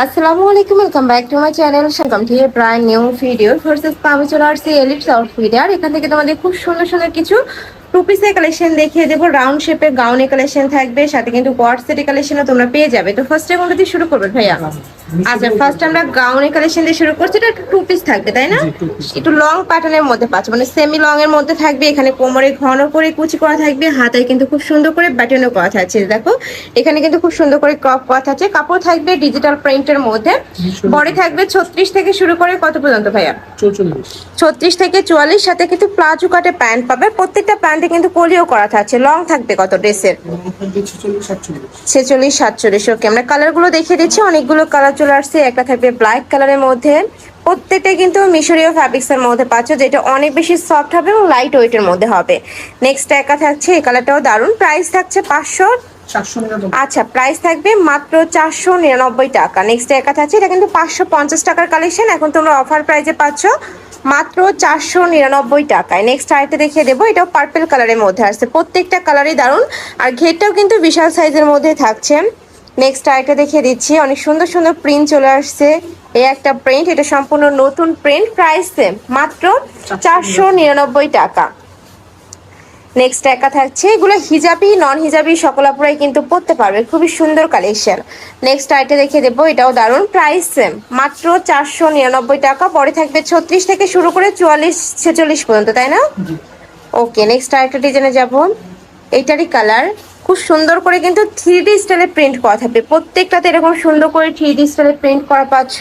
আসসালামু আলাইকুম, welcome back to my channel. স্বাগতম to a brand new video. First আমি চলে আসছি এলিপস আউটফিট আর এখান থেকে তোমাদের খুব সুন্দর সুন্দর কিছু টু পিসের কালেকশন দেখিয়ে দেবো। রাউন্ড শেপের গাউনের কালেকশন থাকবে, সাথে কিন্তু কোয়ার্ড সেটের কালেকশনও তোমরা পেয়ে যাবে। তো ফার্স্টে কোনটা দিয়ে শুরু করবে ভাইয়া? আচ্ছা, ফার্স্ট আমরা গাউনের কালেকশন দিয়ে শুরু করছি। এটা টু পিস থাকবে তাই না? একটু লং প্যাটার্নের মধ্যে পাচ্ছ, মানে সেমি লং এর মধ্যে থাকবে। এখানে কোমরে ঘন করে কুচি করা থাকবে, হাতায় কিন্তু খুব সুন্দর করে ব্যাটনও করা থাকছে। দেখো এখানে কিন্তু খুব সুন্দর করে ক্রপ করা থাকছে। কাপড় থাকবে ডিজিটাল প্রিন্টের মধ্যে। বডি থাকবে 36 থেকে শুরু করে কত পর্যন্ত ভাইয়া? 36 থেকে 44। সাথে কিন্তু প্লাজো কাটে প্যান্ট পাবে। প্রত্যেকটা প্যান্টে কিন্তু কলিও করা থাকছে। লং থাকবে কত ড্রেসের? 46 47। ওকে, আমরা কালারগুলো দেখিয়ে দিচ্ছি। অনেকগুলো কালার চলে আসছে। একটা থাকবে ব্ল্যাক কালারের মধ্যে। প্রত্যেকটা কিন্তু মিশরীয় ফ্যাব্রিক্স এর মধ্যে পাচ্ছ, যেটা অনেক বেশি সফট হবে এবং লাইট ওয়েটের মধ্যে হবে। নেক্সট একা থাকছে, এই কালারটাও দারুণ। প্রাইস থাকছে 500। আচ্ছা, প্রাইস থাকবে মাত্র 499 টাকা। নেক্সট একা থাকছে, এটা কিন্তু 550 টাকার কালেকশন। এখন তোমরা অফার প্রাইসে পাচ্ছ মাত্র 499 টাকায়। নেক্সট আরেকটা দেখিয়ে দেবো, এটাও পার্পল কালারের মধ্যে আসছে। প্রত্যেকটা কালারই দারুণ, আর ঘেরটাও কিন্তু বিশাল সাইজের মধ্যে থাকছে। নেক্সট আরেকটা দেখিয়ে দিচ্ছি, অনেক সুন্দর সুন্দর প্রিন্ট চলে আসছে। এই একটা প্রিন্ট, এটা সম্পূর্ণ নতুন প্রিন্ট। প্রাইস মাত্র 499 টাকা। নেক্সট একা থাকছে, এগুলো হিজাবি নন হিজাবি সকল আপুরাই কিন্তু পরতে পারবে। খুবই সুন্দর কালেকশন। নেক্সট আইটা দেখিয়ে দেবো, এটাও দারুণ। প্রাইস মাত্র 499 টাকা। পরে থাকবে 36 থেকে শুরু করে 44 46 পর্যন্ত, তাই না? ওকে, নেক্সট আরেকটা ডিজাইনে যাব। এইটারই কালার খুব সুন্দর করে কিন্তু 3D স্টাইলে প্রিন্ট করা থাকবে। প্রত্যেকটাতে এরকম সুন্দর করে 3D স্টাইলে প্রিন্ট করা পাচ্ছ।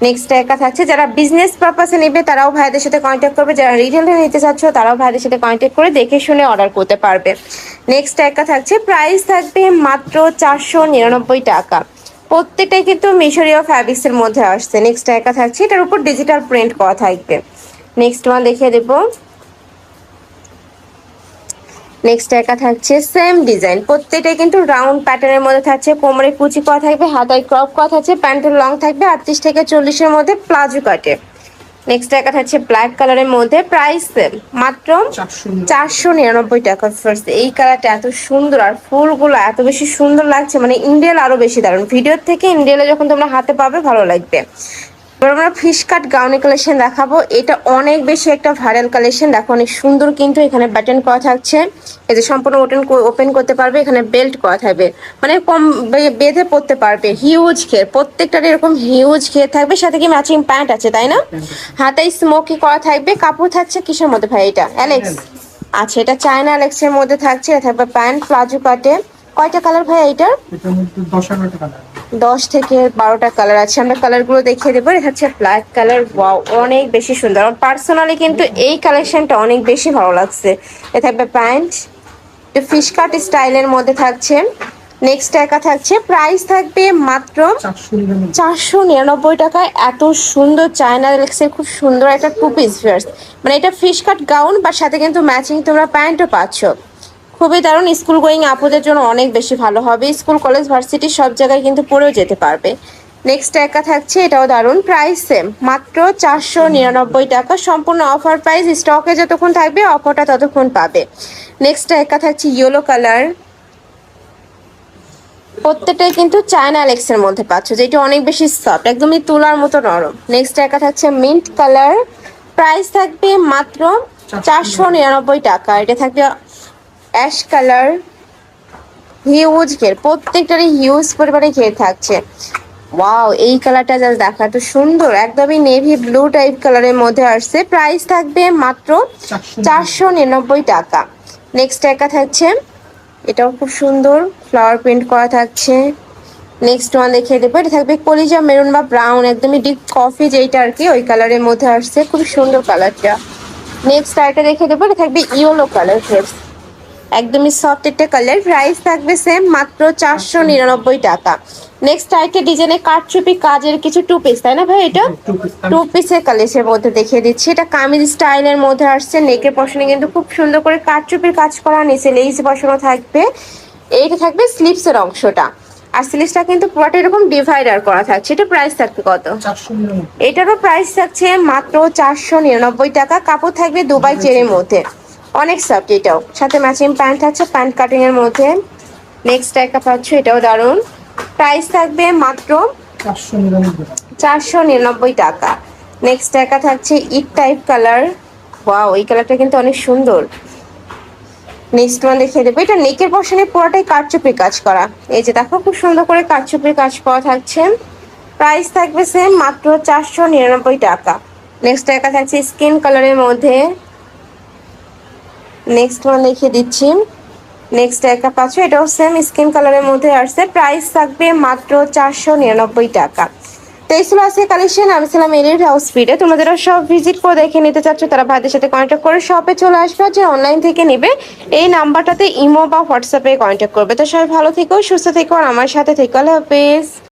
নেক্সট একা থাকছে, যারা বিজনেস পারপাসে নেবে তারাও ভাইদের সাথে কন্ট্যাক্ট করবে, যারা রিটেলে নিতে চাচ্ছ তারাও ভাইদের সাথে কন্ট্যাক্ট করে দেখে শুনে অর্ডার করতে পারবে। নেক্সট একা থাকছে, প্রাইস থাকবে মাত্র 499 টাকা। প্রত্যেকটাই কিন্তু মিশরীয় ফ্যাব্রিক্স এর মধ্যে আসছে। নেক্সট একা থাকছে, এটার উপর ডিজিটাল প্রিন্ট করা থাকবে। নেক্সট ওয়ান দেখিয়ে দেবো। নেক্সট একা থাকছে সেম ডিজাইন, প্রত্যেকটাই কিন্তু রাউন্ড প্যাটার্নের মধ্যে থাকছে। কোমরে কুচি করা থাকবে, হাতায় ক্রপ করা থাকছে। প্যান্টের লং থাকবে 38 থেকে 40-এর মধ্যে প্লাজো কাটে। নেক্সট একা থাকছে ব্ল্যাক কালারের মধ্যে। প্রাইস মাত্র 499 টাকা। ফার্স্ট এই কালারটা এত সুন্দর, আর ফুলগুলো এত বেশি সুন্দর লাগছে, মানে ইন্ডিয়াল আরো বেশি দারুণ। ভিডিওর থেকে ইন্ডিয়ালে যখন তোমরা হাতে পাবে ভালো লাগবে। এবার আমরা ফিশ কাট গাউনের কালেকশন দেখাবো। এটা অনেক বেশি একটা ভাইরাল কালেকশন। দেখো অনেক সুন্দর, কিন্তু এখানে বাটন করা থাকছে। এই যে সম্পূর্ণ ওপেন করতে পারবে, এখানে বেল্ট করা থাকবে, মানে কম বেঁধে পড়তে পারবে। হিউজ ঘের, প্রত্যেকটার এরকম হিউজ ঘের থাকবে। সাথে কি ম্যাচিং প্যান্ট আছে, তাই না? হাতায় স্মোকি করা থাকবে। কাপড় থাকছে কিসের মধ্যে ভাই এটা? অ্যালেক্স। আচ্ছা, এটা চায়না অ্যালেক্সের মধ্যে থাকছে। এটা থাকবে প্যান্ট প্লাজো কাটে। কয়টা কালার ভাই এটার? 10 থেকে 12টা কালার আছে। আমরা কালারগুলো দেখিয়ে দেবো। এটা হচ্ছে ব্ল্যাক কালার। ওয়াও, অনেক বেশি সুন্দর। আমার পার্সোনালি কিন্তু এই কালেকশনটা অনেক বেশি ভালো লাগছে। এটা থাকবে প্যান্ট, ফিশ কাট স্টাইলের মধ্যে থাকছে। নেক্সট একা থাকছে, প্রাইস থাকবে মাত্র 499 টাকায়। এত সুন্দর চায়না লেক্সের খুব সুন্দর একটা টু পিস ড্রেস, মানে এটা ফিশ কাট গাউন বা সাথে কিন্তু ম্যাচিং তোমরা প্যান্টও পাচ্ছ। খুবই দারুণ। স্কুল গোয়িং আপুদের জন্য অনেক বেশি ভালো হবে। স্কুল কলেজ ভার্সিটি সব জায়গায় কিন্তু পরেও যেতে পারবে। নেক্সট একা থাকছে, এটাও দারুণ। প্রাইস মাত্র 499 টাকা। সম্পূর্ণ অফার প্রাইস। স্টকে যতক্ষণ থাকবে অফারটা ততক্ষণ পাবে। নেক্সট একা থাকছে ইয়েলো কালার। প্রত্যেকটাই কিন্তু চায়না অ্যালেক্সের মধ্যে পাচ্ছ, যেটা অনেক বেশি সফট, একদমই তুলার মতো নরম। নেক্সট একা থাকছে মিন্ট কালার। প্রাইস থাকবে মাত্র 499 টাকা। এটা থাকবে অ্যাশ কালার। হিউজ ঘের, প্রত্যেকটারই হিউজ পরিমাণে ঘের থাকছে। ওয়াও, এই কালারটা জাস্ট দেখা এত সুন্দর, একদমই নেভি ব্লু টাইপ কালারের মধ্যে আসছে। প্রাইস থাকবে মাত্র 499 টাকা। নেক্সট একা থাকছে, এটাও খুব সুন্দর, ফ্লাওয়ার প্রিন্ট করা থাকছে। নেক্সট ওয়ান দেখিয়ে দেবো। এটা থাকবে কলিজা মেরুন বা ব্রাউন, একদমই ডিপ কফি যেটা আর কি, ওই কালারের মধ্যে আসছে। খুব সুন্দর কালারটা। নেক্সট আরেকটা দেখিয়ে দেবো। এটা থাকবে ইয়েলো কালার, একদমই সফট একটা কালার। প্রাইস থাকবে সেম, মাত্র 499 টাকা। নেক্সট আরেকটা ডিজাইনে কাটচুপি কাজের কিছু টু পিস, তাই না ভাই? এটা টু পিসের কালেকশনের মধ্যে দেখিয়ে দিচ্ছি। এটা কামিজ স্টাইলের মধ্যে আসছে। নেকের পশনে কিন্তু খুব সুন্দর করে কাটচুপির কাজ করা, নিচে লেস বসানো থাকবে। এইটা থাকবে স্লিপসের অংশটা, আর স্লিপসটা কিন্তু পুরোটা এরকম ডিভাইডার করা থাকছে। এটা প্রাইস থাকবে কত? এটারও প্রাইস থাকছে মাত্র 499 টাকা। কাপড় থাকবে দুবাই চেরির মধ্যে, অনেক সফট। এটাও সাথে ম্যাচিং প্যান্ট থাকছে, প্যান্ট কাটিং এর মধ্যে। নেক্সট একটা পাচ্ছ, এটাও দারুণ। প্রাইস থাকবে মাত্র 499 টাকা। নেক্সট একা থাকছে ইট টাইপ কালার। ওয়াও, এই কালারটা কিন্তু অনেক সুন্দর। নেক্সট ওয়ান দেখিয়ে দেবো, এটা নেকের পশনে পুরোটাই কারচুপির কাজ করা। এই যে দেখো খুব সুন্দর করে কারচুপির কাজ করা থাকছে। প্রাইস থাকবে সেম, মাত্র 499 টাকা। নেক্সট একা থাকছে স্কিন কালারের মধ্যে। নেক্সট ওয়ান দেখিয়ে দিচ্ছি। নেক্সট একটা পাচ্ছ, এটাও সেম স্কিন কালারের মধ্যে আসছে। প্রাইস থাকবে মাত্র 499 টাকা। তো এই ছিল আজকে কালেকশন। আমি ছিলাম এলিট হাউস ফিডে। তোমরা যারা সব ভিজিট করে দেখে নিতে চাচ্ছ তারা ভাইদের সাথে কন্ট্যাক্ট করে শপে চলে আসবে। যে অনলাইন থেকে নেবে এই নাম্বারটাতে ইমো বা হোয়াটসঅ্যাপে কন্ট্যাক্ট করবে। তো সবাই ভালো থেকো, সুস্থ থেকো আর আমার সাথে থেকো। আল্লাহ হাফেজ।